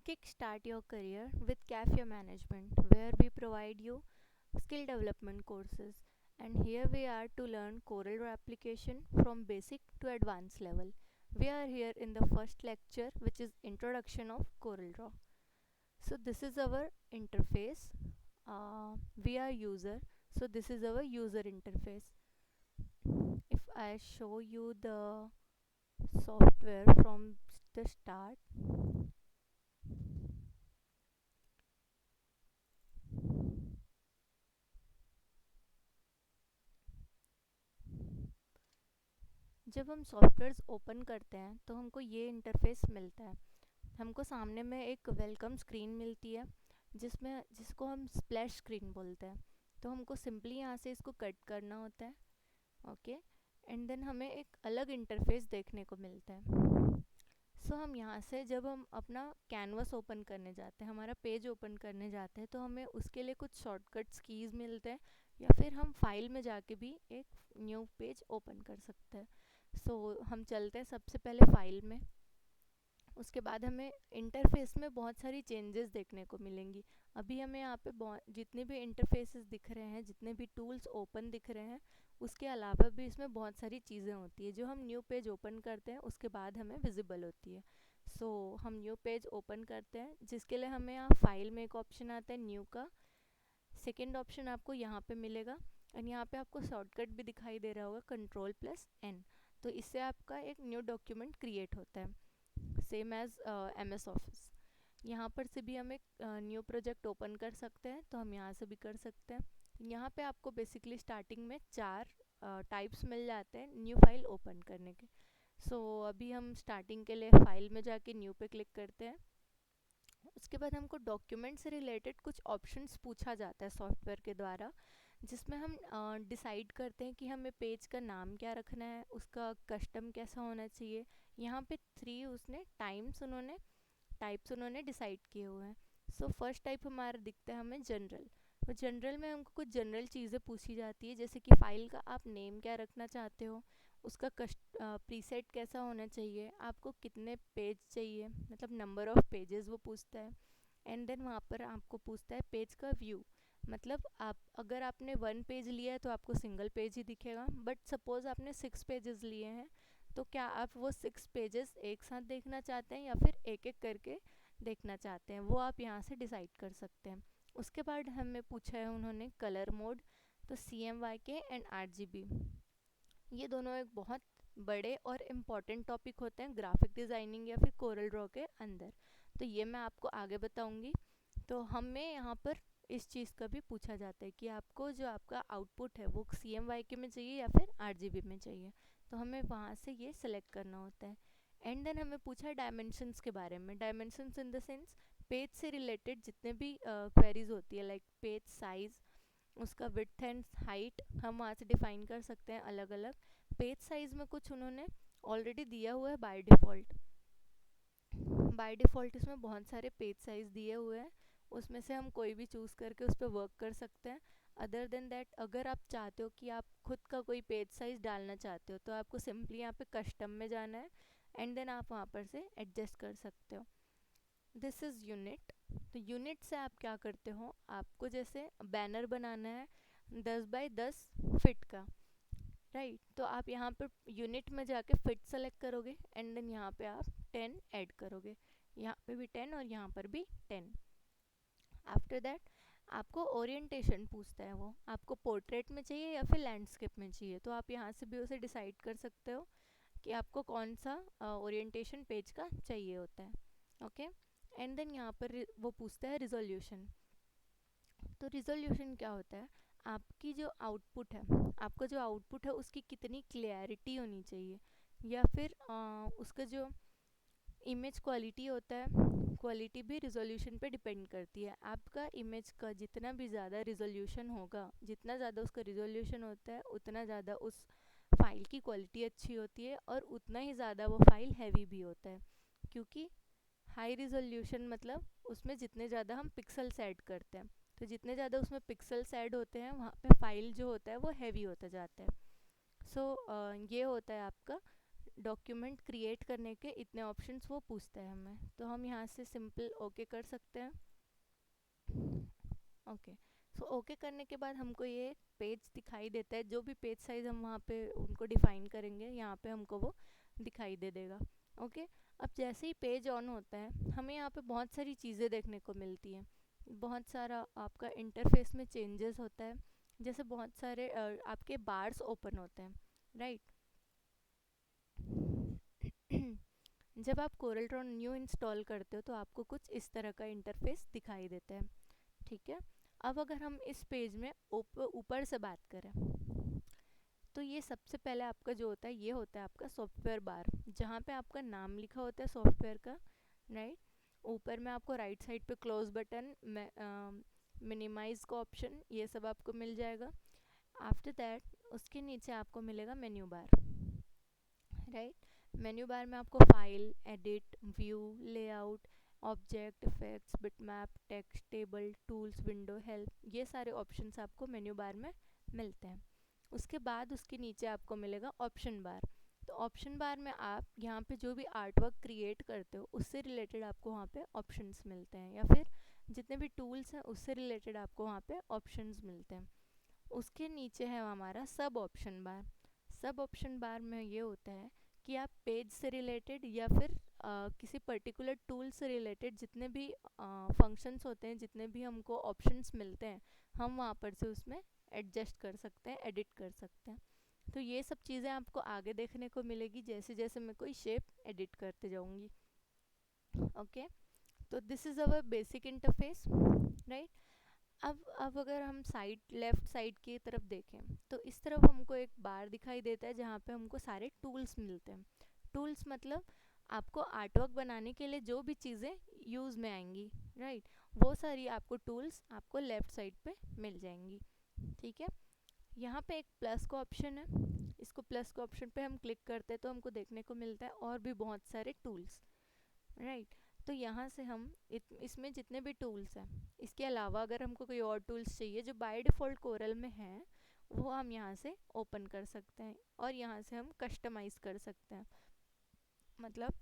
Kickstart your career with Cafe Management, where we provide you skill development courses. And here we are to learn CorelDRAW application from basic to advanced level. We are here in the first lecture, which is Introduction of CorelDRAW. So this is our interface. We are user. So this is our user interface. If I show you the software from the start, जब हम softwares open करते हैं तो हमको ये interface मिलता है। हमको सामने में एक वेलकम स्क्रीन मिलती है जिसको हम स्प्लैश स्क्रीन बोलते हैं। तो हमको सिंपली यहाँ से इसको कट करना होता है। ओके, एंड देन हमें एक अलग इंटरफेस देखने को मिलता है। सो हम यहाँ से जब हम अपना कैनवस ओपन करने जाते हैं, हमारा पेज ओपन करने जाते हैं, तो हमें उसके लिए कुछ शॉर्टकट्स कीज़ मिलते हैं, या फिर हम फाइल में जाके भी एक न्यू पेज ओपन कर सकते हैं। हम चलते हैं सबसे पहले फाइल में। उसके बाद हमें इंटरफेस में बहुत सारी चेंजेस देखने को मिलेंगी। अभी हमें यहाँ पे जितने भी इंटरफेसेस दिख रहे हैं, जितने भी टूल्स ओपन दिख रहे हैं, उसके अलावा भी इसमें बहुत सारी चीज़ें होती है जो हम न्यू पेज ओपन करते हैं उसके बाद हमें विजिबल होती है। हम न्यू पेज ओपन करते हैं, जिसके लिए हमें यहाँ फाइल में एक ऑप्शन आता है न्यू का। सेकेंड ऑप्शन आपको यहाँ पे मिलेगा, एंड यहाँ पे आपको शॉर्टकट भी दिखाई दे रहा होगा Ctrl+N। तो इससे आपका एक न्यू डॉक्यूमेंट क्रिएट होता है, सेम एज MS ऑफिस। यहाँ पर से भी हम एक न्यू प्रोजेक्ट ओपन कर सकते हैं, तो हम यहाँ से भी कर सकते हैं। यहाँ पे आपको बेसिकली स्टार्टिंग में 4 टाइप्स मिल जाते हैं न्यू फाइल ओपन करने के। अभी हम स्टार्टिंग के लिए फाइल में जाके न्यू पे क्लिक करते हैं। उसके बाद हमको डॉक्यूमेंट से रिलेटेड कुछ ऑप्शंस पूछा जाता है सॉफ्टवेयर के द्वारा, जिसमें हम डिसाइड करते हैं कि हमें पेज का नाम क्या रखना है, उसका कस्टम कैसा होना चाहिए। यहाँ पे 3 उसने टाइप्स उन्होंने डिसाइड किए हुए हैं। फर्स्ट टाइप हमारा दिखता है हमें जनरल। तो जनरल में हमको कुछ जनरल चीज़ें पूछी जाती है, जैसे कि फ़ाइल का आप नेम क्या रखना चाहते हो, उसका प्रीसेट कैसा होना चाहिए, आपको कितने पेज चाहिए, मतलब नंबर ऑफ़ पेजेस वो पूछता है। एंड देन वहाँ पर आपको पूछता है पेज का व्यू, मतलब आप अगर आपने 1 पेज लिया है तो आपको सिंगल पेज ही दिखेगा, बट सपोज़ आपने 6 पेजेस लिए हैं, तो क्या आप वो 6 पेजेस एक साथ देखना चाहते हैं या फिर एक एक करके देखना चाहते हैं, वो आप यहाँ से डिसाइड कर सकते हैं। उसके बाद हमें पूछा है उन्होंने कलर मोड, तो CMYK एंड RGB, ये दोनों एक बहुत बड़े और इम्पॉर्टेंट टॉपिक होते हैं ग्राफिक डिज़ाइनिंग या फिर कोरल ड्रॉ के अंदर। तो ये मैं आपको आगे बताऊंगी। तो हमें यहाँ पर इस चीज़ का भी पूछा जाता है कि आपको जो आपका आउटपुट है वो CMYK में चाहिए या फिर RGB में चाहिए, तो हमें वहाँ से ये सिलेक्ट करना होता है। एंड देन हमें पूछा है डायमेंशंस के बारे में। Dimensions in the sense page से रिलेटेड जितने भी क्वेरीज होती है, लाइक पेज साइज़, उसका विड्थ एंड हाइट हम वहाँ से डिफाइन कर सकते हैं अलग अलग। पेज साइज़ में कुछ उन्होंने ऑलरेडी दिया हुआ है बाय डिफ़ॉल्ट इसमें बहुत सारे पेज साइज़ दिए हुए हैं, उसमें से हम कोई भी चूज़ करके उस पर वर्क कर सकते हैं। अदर देन दैट, अगर आप चाहते हो कि आप खुद का कोई पेज साइज़ डालना चाहते हो, तो आपको सिंपली यहाँ पे कस्टम में जाना है, एंड देन आप वहाँ पर से एडजस्ट कर सकते हो। This is unit. तो यूनिट से आप क्या करते हो, आपको जैसे बैनर बनाना है 10 बाय 10 फिट का, राइट, तो आप यहाँ पर यूनिट में जाके फिट सेलेक्ट करोगे, एंड देन यहाँ पे आप 10 ऐड करोगे, यहाँ पे भी 10 और यहाँ पर भी 10। आफ्टर दैट आपको ओरिएंटेशन पूछता है, वो आपको पोर्ट्रेट में चाहिए या फिर लैंडस्केप में चाहिए, तो आप यहाँ से भी उसे डिसाइड कर सकते हो कि आपको कौन सा ओरिएंटेशन पेज का चाहिए होता है। ओके, एंड देन यहाँ पर वो पूछता है रिजोल्यूशन। तो रिजोल्यूशन क्या होता है, आपकी जो आउटपुट है, आपका जो आउटपुट है उसकी कितनी क्लियरिटी होनी चाहिए, या फिर उसका जो इमेज क्वालिटी होता है, क्वालिटी भी रिजोल्यूशन पे डिपेंड करती है। आपका इमेज का जितना भी ज़्यादा रिजोल्यूशन होगा, जितना ज़्यादा उसका रिजोल्यूशन होता है, उतना ज़्यादा उस फाइल की क्वालिटी अच्छी होती है, और उतना ही ज़्यादा वो फाइल हैवी भी होता है, क्योंकि हाई रिजोल्यूशन मतलब उसमें जितने ज़्यादा हम पिक्सल्स ऐड करते हैं, तो जितने ज़्यादा उसमें पिक्सल्स ऐड होते हैं, वहाँ पे फाइल जो होता है वो हैवी होता जाता है। ये होता है आपका डॉक्यूमेंट क्रिएट करने के इतने ऑप्शंस वो पूछता है हमें, तो हम यहाँ से सिंपल ओके कर सकते हैं। ओके, सो ओके करने के बाद हमको ये पेज दिखाई देता है, जो भी पेज साइज हम वहाँ पे उनको डिफाइन करेंगे यहाँ पे हमको वो दिखाई दे देगा। ओके, अब जैसे ही पेज ऑन होता है हमें यहाँ पे बहुत सारी चीज़ें देखने को मिलती हैं, बहुत सारा आपका इंटरफेस में चेंजेस होता है, जैसे बहुत सारे आपके बार्स ओपन होते हैं, राइट। जब आप कोरल ड्रॉ न्यू इंस्टॉल करते हो तो आपको कुछ इस तरह का इंटरफेस दिखाई देता है, ठीक है। अब अगर हम इस पेज में ऊपर से बात करें तो ये सबसे पहले आपका जो होता है ये होता है आपका सॉफ्टवेयर बार, जहाँ पे आपका नाम लिखा होता है सॉफ्टवेयर का, राइट। ऊपर में आपको राइट साइड पे क्लोज बटन, मिनिमाइज का ऑप्शन, ये सब आपको मिल जाएगा। आफ्टर दैट उसके नीचे आपको मिलेगा menu bar, right. Menu bar में आपको file, edit, view, layout, object, effects, bitmap, text, table, tools, window, help, ये सारे ऑप्शंस आपको मेन्यू बार में मिलते हैं। उसके बाद उसके नीचे आपको मिलेगा ऑप्शन बार। तो ऑप्शन बार में आप यहाँ पे जो भी आर्ट वर्क क्रिएट करते हो उससे रिलेटेड आपको वहाँ पे ऑप्शंस मिलते हैं, या फिर जितने भी टूल्स हैं उससे रिलेटेड आपको वहाँ पे ऑप्शंस मिलते हैं। उसके नीचे है हमारा सब ऑप्शन बार। सब ऑप्शन बार में ये होता है कि आप पेज से रिलेटेड या फिर किसी पर्टिकुलर टूल से रिलेटेड जितने भी फंक्शंस होते हैं, जितने भी हमको ऑप्शंस मिलते हैं, हम वहाँ पर से उसमें एडजस्ट कर सकते हैं, एडिट कर सकते हैं। तो ये सब चीज़ें आपको आगे देखने को मिलेगी जैसे जैसे मैं कोई शेप एडिट करते जाऊँगी। ओके, तो this is our basic interface, right. अब अगर हम साइड लेफ़्ट साइड की तरफ देखें तो इस तरफ हमको एक बार दिखाई देता है जहाँ पे हमको सारे टूल्स मिलते हैं। टूल्स मतलब आपको आर्टवर्क बनाने के लिए जो भी चीज़ें यूज़ में आएंगी, राइट, वो सारी आपको टूल्स आपको लेफ़्ट साइड पे मिल जाएंगी, ठीक है। यहाँ पे एक प्लस का ऑप्शन है, इसको प्लस का ऑप्शन पे हम क्लिक करते हैं तो हमको देखने को मिलता है और भी बहुत सारे टूल्स, राइट। तो यहाँ से हम इसमें जितने भी टूल्स हैं, इसके अलावा अगर हमको कोई और टूल्स चाहिए जो बाय डिफ़ॉल्ट कोरल में हैं, वो हम यहाँ से ओपन कर सकते हैं और यहाँ से हम कस्टमाइज़ कर सकते हैं। मतलब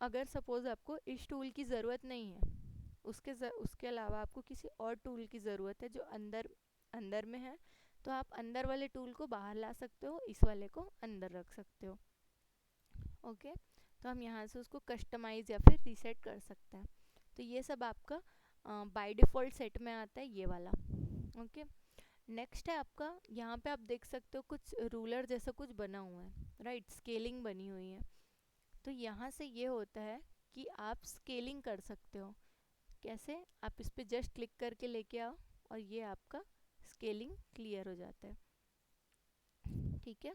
अगर सपोज़ आपको इस टूल की ज़रूरत नहीं है, उसके अलावा आपको किसी और टूल की ज़रूरत है जो अंदर अंदर में है, तो आप अंदर वाले टूल को बाहर ला सकते हो, इस वाले को अंदर रख सकते हो। ओके, तो हम यहाँ से उसको कस्टमाइज़ या फिर रीसेट कर सकते हैं। तो ये सब आपका बाय डिफ़ॉल्ट सेट में आता है ये वाला। ओके, नेक्स्ट है आपका, यहाँ पे आप देख सकते हो कुछ रूलर जैसा कुछ बना हुआ है, राइट, स्केलिंग बनी हुई है। तो यहाँ से ये होता है कि आप स्केलिंग कर सकते हो। कैसे? आप इस पर जस्ट क्लिक करके लेके आओ और ये आपका स्केलिंग क्लियर हो जाता है, ठीक है।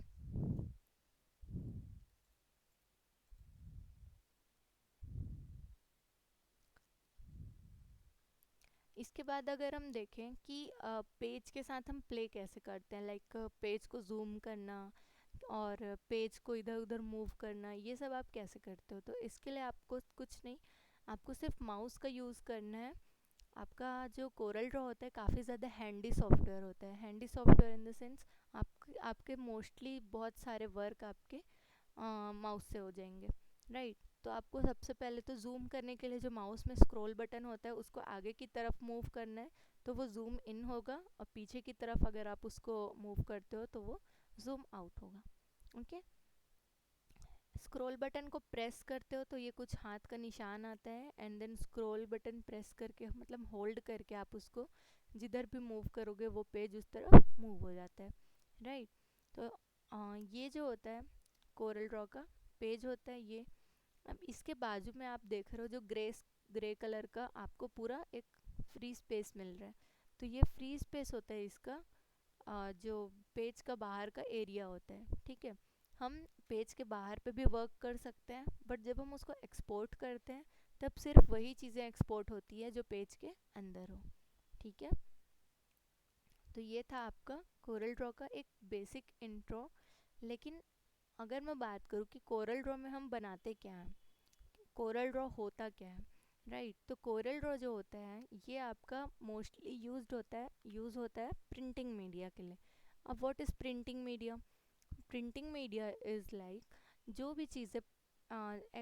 इसके बाद अगर हम देखें कि पेज के साथ हम प्ले कैसे करते हैं, लाइक पेज को जूम करना और पेज को इधर उधर मूव करना, ये सब आप कैसे करते हो। तो इसके लिए आपको कुछ नहीं, आपको सिर्फ माउस का यूज़ करना है। आपका जो कोरल ड्रॉ होता है काफ़ी ज़्यादा हैंडी सॉफ्टवेयर होता है। Handy software in the sense आपके मोस्टली बहुत सारे वर्क आपके माउस से हो जाएंगे, राइट। तो आपको सबसे पहले तो जूम करने के लिए जो माउस में स्क्रॉल बटन होता है उसको आगे की तरफ मूव करना है, तो वो जूम इन होगा, और पीछे की तरफ अगर आप उसको मूव करते हो तो वो जूम आउट होगा। ओके, स्क्रॉल बटन को प्रेस करते हो तो ये कुछ हाथ का निशान आता है, and then scroll button press करके मतलब होल्ड करके आप उसको जिधर भी मूव करोगे वो पेज उस तरफ मूव हो जाता है, राइट। तो ये जो होता है कोरल ड्रॉ का पेज होता है ये। अब इसके बाजू में आप देख रहे हो जो ग्रे कलर का आपको पूरा एक फ्री स्पेस मिल रहा है, तो ये फ्री स्पेस होता है इसका जो पेज का बाहर का एरिया होता है, ठीक है। हम पेज के बाहर पे भी वर्क कर सकते हैं, बट जब हम उसको एक्सपोर्ट करते हैं तब सिर्फ वही चीज़ें एक्सपोर्ट होती है जो पेज के अंदर हो, ठीक है। तो ये था आपका कोरल ड्रॉ का एक बेसिक इंट्रो। लेकिन अगर मैं बात करूँ कि कोरल ड्रॉ में हम बनाते क्या हैं, कोरल ड्रॉ होता क्या है, राइट। तो कोरल ड्रॉ जो होता है ये आपका मोस्टली यूज़ होता है प्रिंटिंग मीडिया के लिए। अब what is printing media? Printing media is like जो भी चीज़ें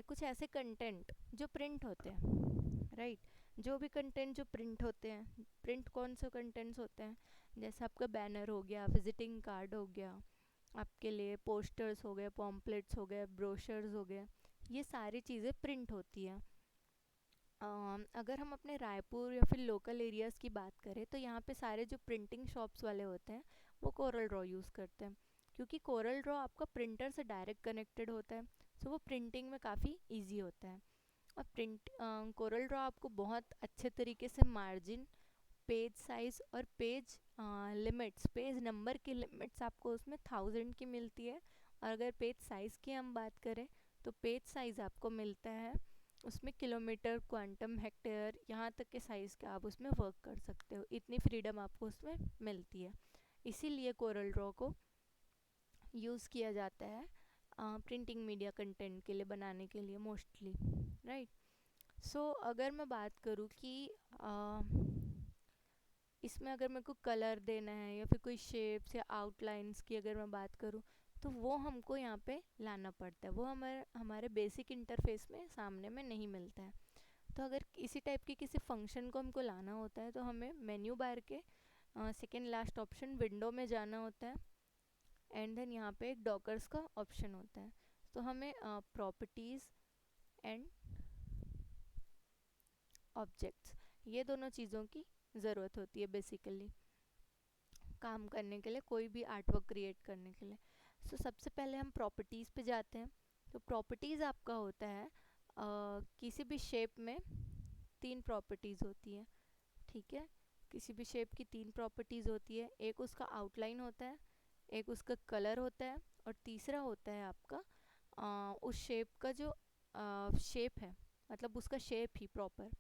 कुछ ऐसे कंटेंट जो प्रिंट होते हैं, राइट, जो भी कंटेंट जो प्रिंट होते हैं, प्रिंट कौन से कंटेंट्स होते हैं, जैसे आपका बैनर हो गया, विजिटिंग कार्ड हो गया, आपके लिए पोस्टर्स हो गए, पॉम्पलेट्स हो गए, ब्रोशर्स हो गए, ये सारी चीज़ें प्रिंट होती हैं। अगर हम अपने रायपुर या फिर लोकल एरियाज़ की बात करें तो यहाँ पे सारे जो प्रिंटिंग शॉप्स वाले होते हैं वो कोरल ड्रॉ यूज़ करते हैं, क्योंकि कोरल ड्रॉ आपका प्रिंटर से डायरेक्ट कनेक्टेड होता है, सो वो प्रिंटिंग में काफ़ी इजी होता है। और कोरल ड्रॉ आपको बहुत अच्छे तरीके से मार्जिन, पेज साइज़ और पेज लिमिट्स, पेज नंबर की लिमिट्स आपको उसमें 1000 की मिलती है। और अगर पेज साइज़ की हम बात करें तो पेज साइज़ आपको मिलता है उसमें किलोमीटर, क्वांटम, हेक्टेयर, यहाँ तक के साइज़ का आप उसमें वर्क कर सकते हो, इतनी फ्रीडम आपको उसमें मिलती है। इसीलिए कोरल ड्रॉ को यूज़ किया जाता है प्रिंटिंग मीडिया कंटेंट के लिए बनाने के लिए मोस्टली, राइट। सो अगर मैं बात करूँ कि इसमें अगर मेरे को कलर देना है या फिर कोई शेप्स या आउटलाइंस की अगर मैं बात करूँ तो वो हमको यहाँ पे लाना पड़ता है, वो हमारे हमारे बेसिक इंटरफेस में सामने में नहीं मिलता है। तो अगर इसी टाइप की किसी फंक्शन को हमको लाना होता है तो हमें मेन्यू बार के सेकेंड लास्ट ऑप्शन विंडो में जाना होता है, एंड देन यहाँ पे एक डॉकर्स का ऑप्शन होता है। तो हमें प्रॉपर्टीज़ एंड ऑब्जेक्ट्स, ये दोनों चीज़ों की ज़रूरत होती है बेसिकली काम करने के लिए, कोई भी आर्ट वर्क क्रिएट करने के लिए। सो सबसे पहले हम प्रॉपर्टीज़ पे जाते हैं। तो प्रॉपर्टीज़ आपका होता है किसी भी शेप में 3 प्रॉपर्टीज़ होती है, ठीक है। किसी भी शेप की 3 प्रॉपर्टीज़ होती है, एक उसका आउटलाइन होता है, एक उसका कलर होता है, और तीसरा होता है आपका उस शेप का जो शेप है, मतलब उसका शेप ही प्रॉपर,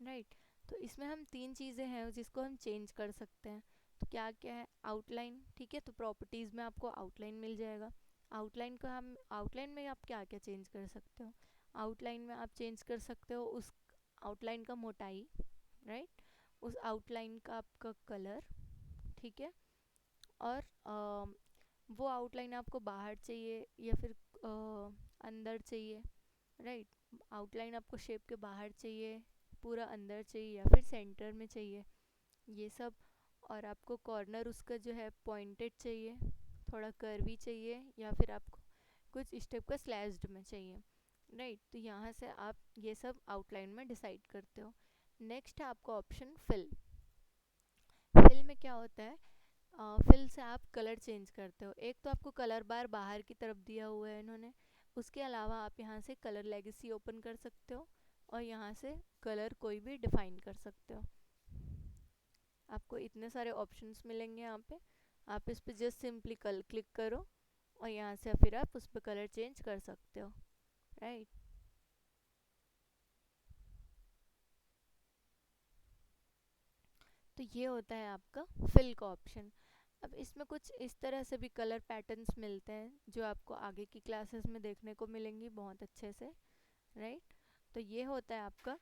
राइट। तो इसमें हम 3 चीज़ें हैं जिसको हम चेंज कर सकते हैं। तो क्या क्या है, आउटलाइन, ठीक है, तो प्रॉपर्टीज़ में आपको आउटलाइन मिल जाएगा। आउटलाइन का हम आउटलाइन में आप क्या क्या चेंज कर सकते हो, आउटलाइन में आप चेंज कर सकते हो उस आउटलाइन का मोटाई, राइट, उस आउटलाइन का आपका कलर, ठीक है, और वो आउटलाइन आपको बाहर चाहिए या फिर अंदर चाहिए, राइट। आउटलाइन आपको शेप के बाहर चाहिए, पूरा अंदर चाहिए, या फिर सेंटर में चाहिए, ये सब। और आपको कॉर्नर उसका जो है पॉइंटेड चाहिए, थोड़ा कर्वी चाहिए, या फिर आपको कुछ इस टाइप का स्लैश्ड में चाहिए, राइट। तो यहाँ से आप ये सब आउटलाइन में डिसाइड करते हो। नेक्स्ट है आपका ऑप्शन फिल। फिल में क्या होता है, फिल से आप कलर चेंज करते हो। एक तो आपको कलर बार बाहर की तरफ दिया हुआ है इन्होंने, उसके अलावा आप यहाँ से कलर लेगेसी ओपन कर सकते हो और यहाँ से कलर कोई भी डिफाइन कर सकते हो। आपको इतने सारे ऑप्शंस मिलेंगे यहाँ पे, आप इस पे जस्ट सिंपली क्लिक करो और यहाँ से फिर आप उस पर कलर चेंज कर सकते हो, राइट। तो ये होता है आपका फिल का ऑप्शन। अब इसमें कुछ इस तरह से भी कलर पैटर्न्स मिलते हैं जो आपको आगे की क्लासेस में देखने को मिलेंगी बहुत अच्छे से, राइट। तो ये होता है आपका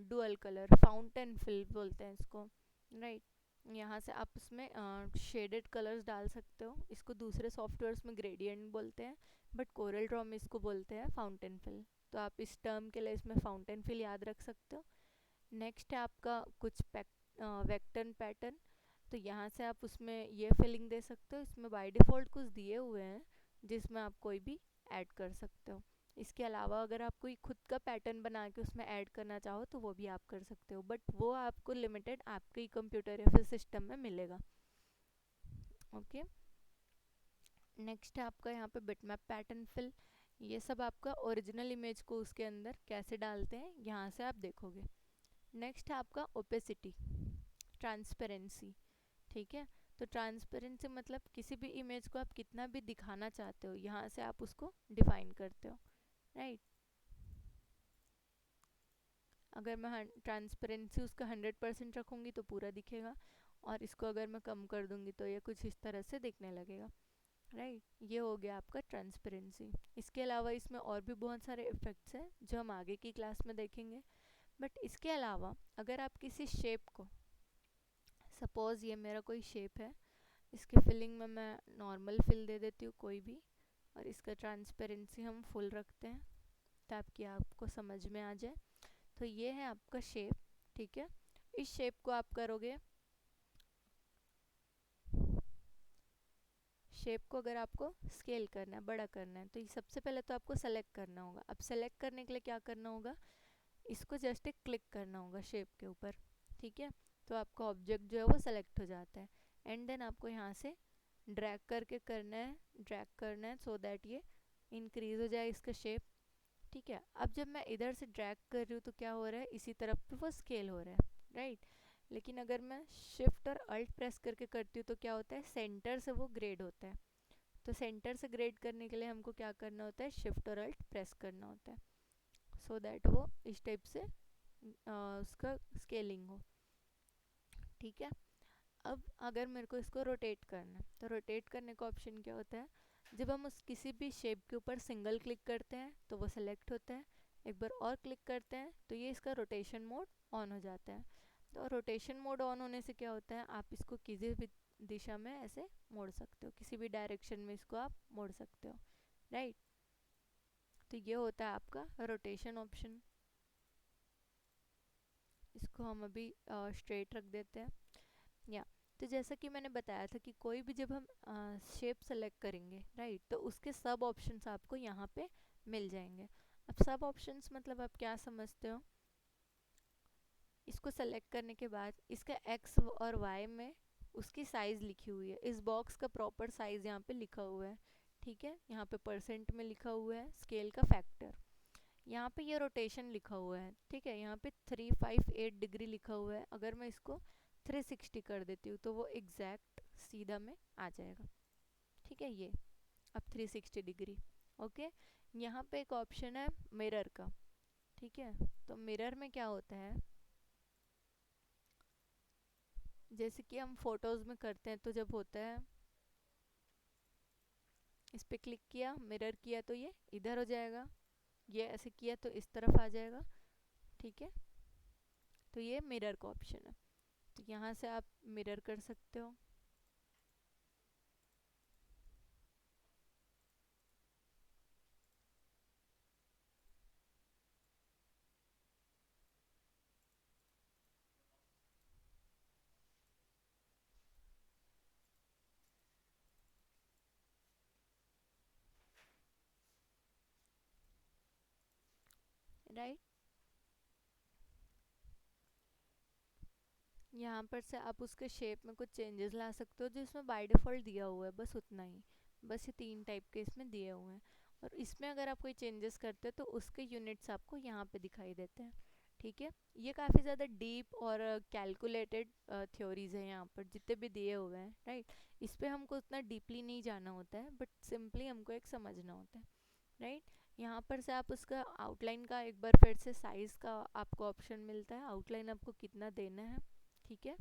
डुअल कलर, फाउंटेन फिल बोलते हैं इसको, राइट। यहाँ से आप इसमें शेडेड कलर्स डाल सकते हो, इसको दूसरे सॉफ्टवेयर्स में ग्रेडियंट बोलते हैं, बट कोरल ड्रॉ में इसको बोलते हैं फाउंटेन फिल। तो आप इस टर्म के लिए इसमें फाउंटेन फिल याद रख सकते हो। नेक्स्ट है आपका कुछ वेक्टर पैटर्न। तो यहाँ से आप उसमें ये फिलिंग दे सकते हो, इसमें बाय डिफ़ॉल्ट कुछ दिए हुए हैं जिसमें आप कोई भी ऐड कर सकते हो। इसके अलावा अगर आप कोई खुद का पैटर्न बना के उसमें ऐड करना चाहो तो वो भी आप कर सकते हो, बट वो आपको लिमिटेड आपके ही कंप्यूटर या फिर सिस्टम में मिलेगा, ओके। नेक्स्ट है आपका यहाँ पे बिटमैप पैटर्न फिल। ये सब आपका ओरिजिनल इमेज को उसके अंदर कैसे डालते हैं यहाँ से आप देखोगे। नेक्स्ट है आपका ओपेसिटी, ट्रांसपेरेंसी, ठीक है। तो ट्रांसपेरेंसी मतलब किसी भी इमेज को आप कितना भी दिखाना चाहते हो यहाँ से आप उसको डिफाइन करते हो, राइट। अगर मैं ट्रांसपेरेंसी उसका 100% रखूँगी तो पूरा दिखेगा, और इसको अगर मैं कम कर दूँगी तो ये कुछ इस तरह से दिखने लगेगा, राइट। ये हो गया आपका ट्रांसपेरेंसी। इसके अलावा इसमें और भी बहुत सारे इफ़ेक्ट्स हैं जो हम आगे की क्लास में देखेंगे। बट इसके अलावा अगर आप किसी शेप को, सपोज़ ये मेरा कोई शेप है, इसके फिलिंग में मैं नॉर्मल फिल दे देती हूँ कोई भी, और इसका ट्रांसपेरेंसी हम फुल रखते हैं ताकि आपको समझ में आ जाए। तो ये है आपका शेप, ठीक है। इस शेप को आप करोगे, शेप को अगर आपको स्केल करना है, बड़ा करना है, तो ये सबसे पहले तो आपको सेलेक्ट करना होगा। अब सेलेक्ट करने के लिए क्या करना होगा, इसको जस्ट एक क्लिक करना होगा शेप के ऊपर, ठीक है। तो आपका ऑब्जेक्ट जो है वो सेलेक्ट हो जाता है। एंड देन आपको यहाँ से ड्रैग करके करना है, ड्रैग करना है सो दैट ये इंक्रीज हो जाए इसका शेप, ठीक है। अब जब मैं इधर से ड्रैग कर रही हूँ तो क्या हो रहा है, इसी तरफ पे वो स्केल हो रहा है, राइट। लेकिन अगर मैं शिफ्ट और अल्ट प्रेस करके करती हूँ तो क्या होता है, सेंटर से वो ग्रेड होता है। तो सेंटर से ग्रेड करने के लिए हमको क्या करना होता है, शिफ्ट और अल्ट प्रेस करना होता है सो दैट वो इस टाइप से उसका स्केलिंग हो, ठीक है। अब अगर मेरे को इसको रोटेट करना है तो रोटेट करने का ऑप्शन क्या होता है, जब हम उस किसी भी शेप के ऊपर सिंगल क्लिक करते हैं तो वो सेलेक्ट होता है, एक बार और क्लिक करते हैं तो ये इसका रोटेशन मोड ऑन हो जाता है। तो रोटेशन मोड ऑन होने से क्या होता है, आप इसको किसी भी दिशा में ऐसे मोड़ सकते हो, किसी भी डायरेक्शन में इसको आप मोड़ सकते हो, राइट। तो ये होता है आपका रोटेशन ऑप्शन। इसको हम अभी स्ट्रेट रख देते हैं, या तो जैसा कि मैंने बताया था कि कोई भी जब हम शेप सेलेक्ट करेंगे, राइट, तो उसके सब ऑप्शंस आपको यहाँ पे मिल जाएंगे। अब सब ऑप्शंस मतलब आप क्या समझते हो, इसको सेलेक्ट करने के बाद इसका एक्स और वाई में उसकी साइज़ लिखी हुई है, इस बॉक्स का प्रॉपर साइज़ यहाँ पे लिखा हुआ है, ठीक है। यहाँ पे परसेंट में लिखा हुआ है, स्केल का फैक्टर, यहाँ पे ये रोटेशन लिखा हुआ है, ठीक है। यहाँ पे 358 डिग्री लिखा हुआ है, अगर मैं इसको 360 कर देती हूँ तो वो एग्जैक्ट सीधा में आ जाएगा, ठीक है। ये अब 360 डिग्री, ओके। यहाँ पे एक ऑप्शन है मिरर का, ठीक है। तो मिरर में क्या होता है, जैसे कि हम फोटोज में करते हैं तो जब होता है, इस पे क्लिक किया, मिरर किया तो ये इधर हो जाएगा, ये ऐसे किया तो इस तरफ आ जाएगा, ठीक है। तो ये मिरर का ऑप्शन है, तो यहाँ से आप मिरर कर सकते हो। राइट, यहाँ पर से आप उसके शेप में कुछ चेंजेस ला सकते हो जो इसमें बाय डिफ़ॉल्ट दिया हुआ है, बस उतना ही। बस ये 3 टाइप के इसमें दिए हुए हैं, और इसमें अगर आप कोई चेंजेस करते हो तो उसके यूनिट्स आपको यहाँ पे दिखाई देते हैं, ठीक है। ये काफ़ी ज़्यादा डीप और कैलकुलेटेड थ्योरीज हैं यहाँ पर जितने भी दिए हुए हैं, राइट। इस पर हमको उतना डीपली नहीं जाना होता है, बट सिंपली हमको एक समझना होता है, राइट। यहाँ पर से आप उसका आउटलाइन का एक बार फिर से साइज़ का आपको ऑप्शन मिलता है, आउटलाइन आपको कितना देना है, ठीक है।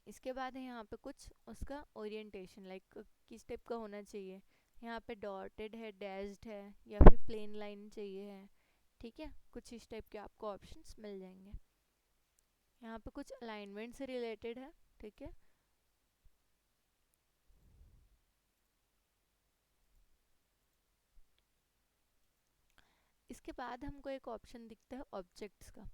इसके बाद है यहाँ पे कुछ उसका ओरिएंटेशन, लाइक किस टाइप का होना चाहिए, यहाँ पे डॉटेड है, डैश्ड है, या फिर प्लेन लाइन चाहिए है, ठीक है। कुछ इस टाइप के आपको ऑप्शंस मिल जाएंगे। यहाँ पे कुछ अलाइनमेंट से रिलेटेड है, ठीक है। इसके बाद हमको एक ऑप्शन दिखता है ऑब्जेक्ट्स का।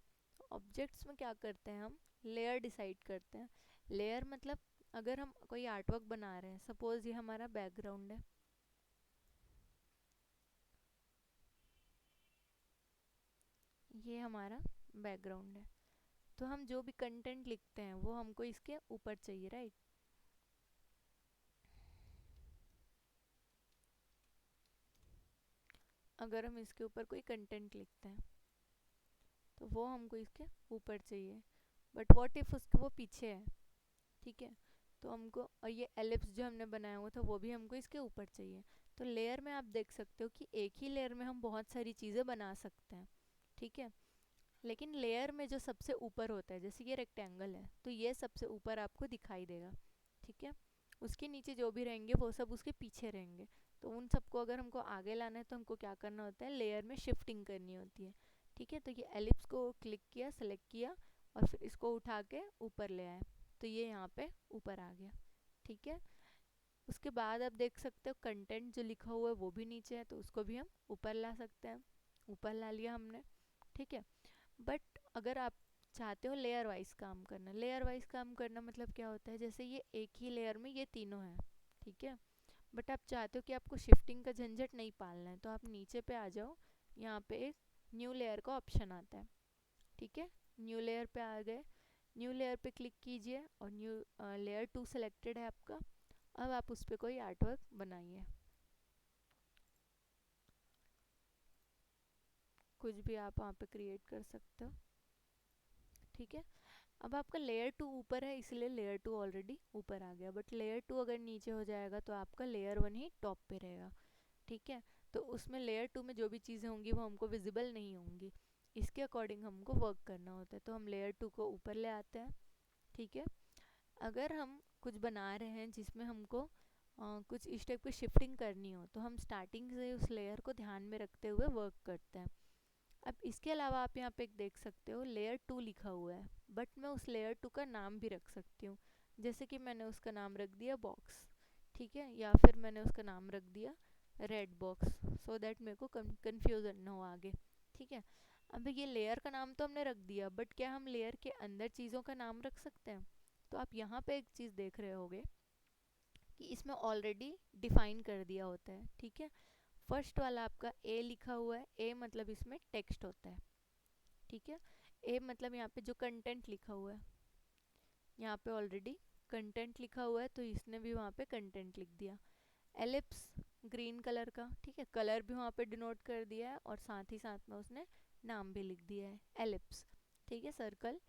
ऑब्जेक्ट्स में क्या करते हैं, हम लेयर डिसाइड करते हैं। लेयर मतलब अगर हम कोई आर्टवर्क बना रहे हैं, सपोज ये हमारा बैकग्राउंड है, ये हमारा बैकग्राउंड है, तो हम जो भी कंटेंट लिखते हैं वो हमको इसके ऊपर चाहिए, राइट। अगर हम इसके ऊपर कोई कंटेंट लिखते हैं तो वो हमको इसके ऊपर चाहिए, बट व्हाट इफ उसके वो पीछे है, ठीक है। तो हमको, और ये एलिप्स जो हमने बनाया हुआ था वो भी हमको इसके ऊपर चाहिए। तो लेयर में आप देख सकते हो कि एक ही लेयर में हम बहुत सारी चीज़ें बना सकते हैं, ठीक है। लेकिन लेयर में जो सबसे ऊपर होता है, जैसे ये रेक्टेंगल है तो ये सबसे ऊपर आपको दिखाई देगा, ठीक है। उसके नीचे जो भी रहेंगे वो सब उसके पीछे रहेंगे। तो उन सबको अगर हमको आगे लाना है तो हमको क्या करना होता है, लेयर में शिफ्टिंग करनी होती है, ठीक है। तो ये एलिप्स को क्लिक किया, सेलेक्ट किया, और फिर इसको उठा के ऊपर ले आए, तो ये यहाँ पे ऊपर आ गया, ठीक है। उसके बाद आप देख सकते हो कंटेंट जो लिखा हुआ है वो भी नीचे है, तो उसको भी हम ऊपर ला सकते हैं। ऊपर ला लिया हमने, ठीक है। बट अगर आप चाहते हो लेयर वाइज काम करना, लेयर वाइज काम करना मतलब क्या होता है, जैसे ये एक ही लेयर में ये तीनों हैं, ठीक है। बट आप चाहते हो कि आपको शिफ्टिंग का झंझट नहीं पालना है, तो आप नीचे पे आ जाओ। यहाँ पे एक न्यू लेयर का ऑप्शन आता है, ठीक है। न्यू लेयर पे आ गए, न्यू लेयर पे क्लिक कीजिए और न्यू लेयर 2 सेलेक्टेड है आपका। अब आप उस पर कोई आर्ट वर्क बनाइए, कुछ भी आप वहाँ पे क्रिएट कर सकते हो, ठीक है। अब आपका लेयर 2 ऊपर है, इसलिए लेयर 2 ऑलरेडी ऊपर आ गया, बट लेयर 2 अगर नीचे हो जाएगा तो आपका लेयर 1 ही टॉप पे रहेगा, ठीक है। तो उसमें लेयर 2 में जो भी चीज़ें होंगी वो हमको विजिबल नहीं होंगी, इसके अकॉर्डिंग हमको वर्क करना होता है। तो हम लेयर 2 को ऊपर ले आते हैं, ठीक है। अगर हम कुछ बना रहे हैं जिसमें हमको कुछ इस टाइप की शिफ्टिंग करनी हो, तो हम स्टार्टिंग से उस लेयर को ध्यान में रखते हुए वर्क करते हैं। अब इसके अलावा आप यहाँ पे एक देख सकते हो लेयर 2 लिखा हुआ है, बट मैं उस लेयर 2 का नाम भी रख सकती हूँ। जैसे कि मैंने उसका नाम रख दिया बॉक्स, ठीक है, या फिर मैंने उसका नाम रख दिया रेड बॉक्स, सो दैट मेरे को कन्फ्यूज़न ना हो आगे, ठीक है। अब ये लेयर का नाम तो हमने रख दिया, बट क्या हम लेयर के अंदर चीज़ों का नाम रख सकते हैं? तो आप यहाँ पे एक चीज़ देख रहे होगे कि इसमें ऑलरेडी डिफाइन कर दिया होता है, ठीक है। फर्स्ट वाला आपका ए लिखा हुआ है, ए मतलब इसमें टेक्स्ट होता है, ठीक है। ए मतलब यहाँ पे जो कंटेंट लिखा हुआ है, यहाँ पे ऑलरेडी कंटेंट लिखा हुआ है, तो इसने भी वहाँ पे कंटेंट लिख दिया। एलिप्स ग्रीन कलर का, ठीक है, कलर भी वहाँ पे डिनोट कर दिया है और साथ ही साथ में उसने नाम भी लिख दिया है एलिप्स, ठीक है, सर्कल।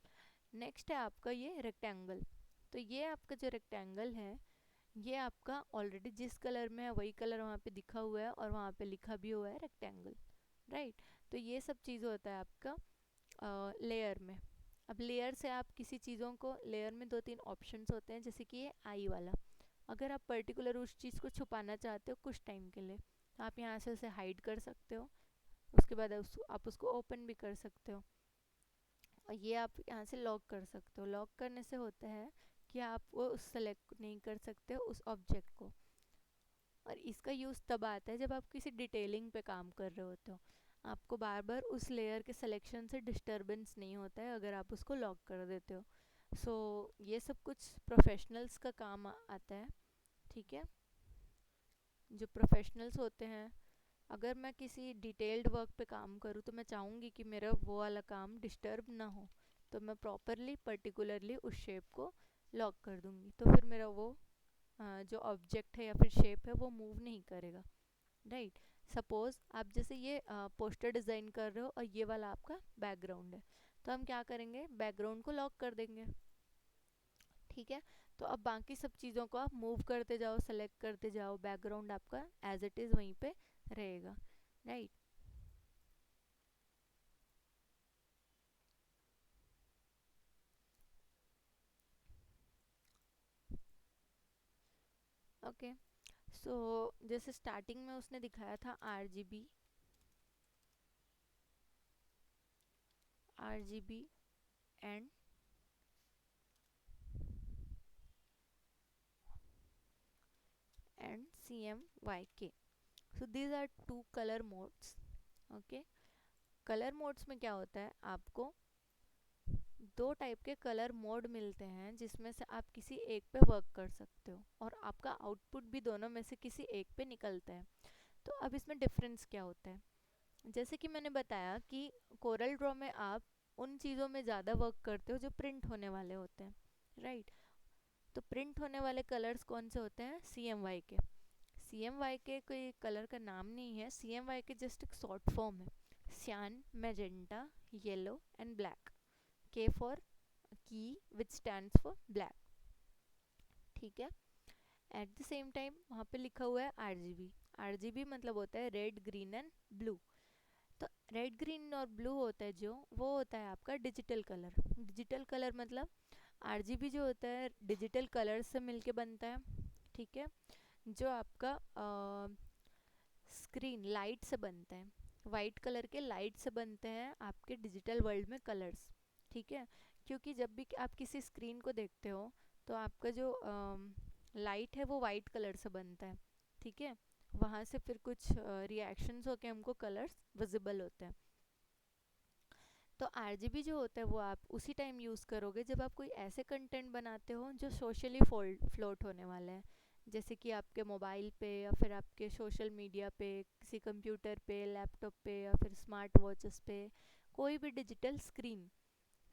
नेक्स्ट है आपका ये रेक्टेंगल। तो ये आपका जो रेक्टेंगल है, ये आपका ऑलरेडी जिस कलर में है वही कलर वहाँ पे दिखा हुआ है और वहाँ पे लिखा भी हुआ है रेक्टेंगल, राइट। तो ये सब चीज़ होता है आपका लेयर में। अब लेयर से आप किसी चीज़ों को, लेयर में दो तीन ऑप्शंस होते हैं, जैसे कि ये आई वाला, अगर आप पर्टिकुलर उस चीज़ को छुपाना चाहते हो कुछ टाइम के लिए, तो आप यहाँ से उसे हाइड कर सकते हो। उसके बाद आप उसको ओपन भी कर सकते हो, और ये आप यहाँ से लॉक कर सकते हो। लॉक करने से होता है कि आप वो सेलेक्ट नहीं कर सकते हो उस ऑब्जेक्ट को, और इसका यूज़ तब आता है जब आप किसी डिटेलिंग पे काम कर रहे होते हो। आपको बार बार उस लेयर के सिलेक्शन से डिस्टरबेंस नहीं होता है अगर आप उसको लॉक कर देते हो। सो ये सब कुछ प्रोफेशनल्स का काम आता है, ठीक है। जो प्रोफेशनल्स होते हैं, अगर मैं किसी डिटेल्ड वर्क पे काम करूँ तो मैं चाहूँगी कि मेरा वो वाला काम डिस्टर्ब ना हो, तो मैं प्रॉपरली पर्टिकुलरली उस शेप को लॉक कर दूँगी, तो फिर मेरा वो जो ऑब्जेक्ट है या फिर शेप है वो मूव नहीं करेगा, राइट। सपोज आप जैसे ये पोस्टर डिज़ाइन कर रहे हो और ये वाला आपका बैकग्राउंड है, तो हम क्या करेंगे, बैकग्राउंड को लॉक कर देंगे, ठीक है। तो अब बाकी सब चीज़ों को आप मूव करते जाओ, सेलेक्ट करते जाओ, बैकग्राउंड आपका एज इट इज़ वहीं पे रहेगा, राइट। ओके, सो जैसे स्टार्टिंग में उसने दिखाया था R G B and CMYK, so these are two colour modes, okay. Colour modes में क्या होता है, आपको दो टाइप के कलर मोड मिलते हैं जिसमें से आप किसी एक पे वर्क कर सकते हो, और आपका आउटपुट भी दोनों में से किसी एक पे निकलता है। तो अब इसमें डिफरेंस क्या होता है, जैसे कि मैंने बताया कि कोरल ड्रॉ में आप उन चीज़ों में ज़्यादा वर्क करते हो जो प्रिंट होने वाले होते हैं, राइट। तो प्रिंट होने वाले कलर्स कौन से होते हैं, CMYK। CMYK कोई कलर का नाम नहीं है, CMYK जस्ट एक शॉर्ट फॉर्म है, सियान, magenta, yellow and black. K for की विच स्टैंड्स फॉर ब्लैक, ठीक है। एट द सेम टाइम वहाँ पे लिखा हुआ है RGB। RGB मतलब होता है रेड ग्रीन एंड ब्लू। तो रेड ग्रीन और ब्लू होता है जो, वो होता है आपका डिजिटल कलर। डिजिटल कलर मतलब RGB जो होता है डिजिटल कलर से मिलके बनता है, ठीक है। जो आपका स्क्रीन लाइट से बनता है, वाइट कलर के लाइट से बनते हैं आपके डिजिटल वर्ल्ड में कलर्स, ठीक है। क्योंकि जब भी आप किसी स्क्रीन को देखते हो तो आपका जो लाइट है वो वाइट कलर से बनता है, ठीक है। वहाँ से फिर कुछ रिएक्शंस होके हमको कलर्स विजिबल होते हैं। तो आरजीबी जो होता है वो आप उसी टाइम यूज़ करोगे जब आप कोई ऐसे कंटेंट बनाते हो जो सोशली फ्लोट होने वाले हैं, जैसे कि आपके मोबाइल पे या फिर आपके सोशल मीडिया पे, किसी कंप्यूटर पे, लैपटॉप पे या फिर स्मार्ट वॉचेस पे, कोई भी डिजिटल स्क्रीन,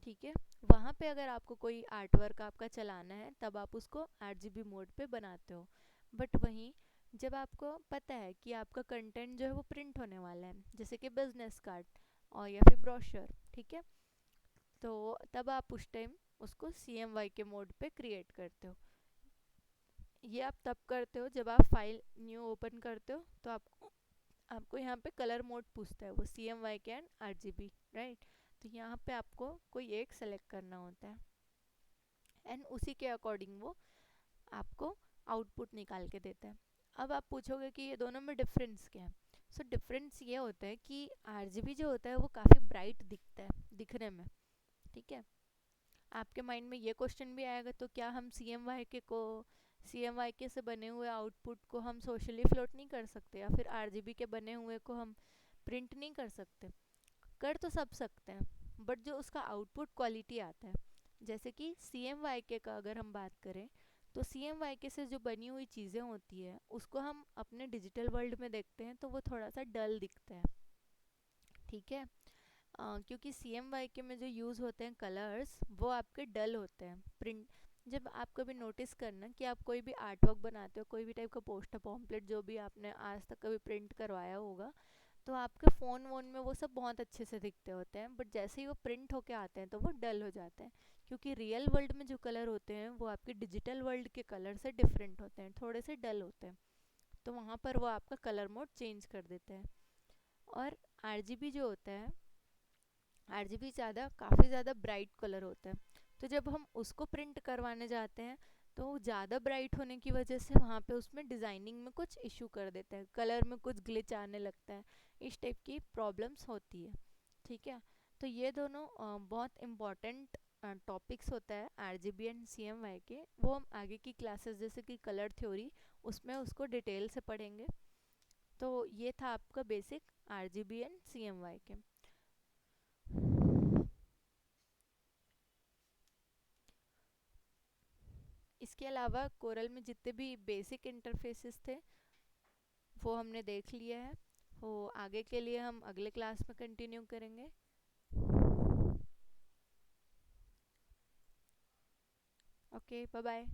ठीक है। वहाँ पे अगर आपको कोई आर्ट वर्क आपका चलाना है तब आप उसको आरजीबी मोड पे बनाते हो। बट वहीं जब आपको पता है कि आपका कंटेंट जो है वो प्रिंट होने वाला है, जैसे कि बिजनेस कार्ड और या फिर ब्रोशर, ठीक है, तो तब आप उस टाइम उसको CMYK के मोड पे क्रिएट करते हो। ये आप तब करते हो जब आप फाइल न्यू ओपन करते हो तो आपको यहाँ पे कलर मोड पूछता है, वो CMYK एंड RGB, राइट। तो यहाँ पे आपको कोई एक सेलेक्ट करना होता है एंड उसी के अकॉर्डिंग वो आपको आउटपुट निकाल के देता है। अब आप पूछोगे कि ये दोनों में डिफरेंस क्या है। सो डिफरेंस ये होता है कि RGB जो होता है वो काफ़ी ब्राइट दिखता है दिखने में, ठीक है। आपके माइंड में ये क्वेश्चन भी आएगा, तो क्या हम CMYK से बने हुए आउटपुट को हम सोशली फ्लोट नहीं कर सकते, या फिर RGB के बने हुए को हम प्रिंट नहीं कर सकते? कर तो सब सकते हैं, बट जो उसका आउटपुट क्वालिटी आता है, जैसे कि CMYK का अगर हम बात करें, तो CMYK से जो बनी हुई चीज़ें होती है उसको हम अपने डिजिटल वर्ल्ड में देखते हैं तो वो थोड़ा सा डल दिखता है, ठीक है। क्योंकि CMYK में जो यूज़ होते हैं कलर्स वो आपके डल होते हैं। प्रिंट जब आप कभी नोटिस करना कि आप कोई भी आर्ट वर्क बनाते हो, कोई भी टाइप का पोस्टर पॉम्पलेट जो भी आपने आज तक कभी प्रिंट करवाया होगा, तो आपके फ़ोन वोन में वो सब बहुत अच्छे से दिखते होते हैं, बट जैसे ही वो प्रिंट होके आते हैं तो वो डल हो जाते हैं। क्योंकि रियल वर्ल्ड में जो कलर होते हैं वो आपके डिजिटल वर्ल्ड के कलर से डिफरेंट होते हैं, थोड़े से डल होते हैं, तो वहाँ पर वो आपका कलर मोड चेंज कर देते हैं। और RGB जो होता है, RGB काफ़ी ज़्यादा ब्राइट कलर होता है, तो जब हम उसको प्रिंट करवाने जाते हैं तो ज़्यादा ब्राइट होने की वजह से वहाँ पे उसमें डिज़ाइनिंग में कुछ इशू कर देता है, कलर में कुछ ग्लिच आने लगता है, इस टाइप की प्रॉब्लम्स होती है, ठीक है। तो ये दोनों बहुत इम्पॉर्टेंट टॉपिक्स होता है RGB एंड CMYK, वो हम आगे की क्लासेस जैसे कि कलर थ्योरी उसमें उसको डिटेल से पढ़ेंगे। तो ये था आपका बेसिक RGB एंड CMYK। इसके अलावा कोरल में जितने भी बेसिक इंटरफेसेस थे वो हमने देख लिया है, वो आगे के लिए हम अगले क्लास में कंटिन्यू करेंगे। Okay, bye bye.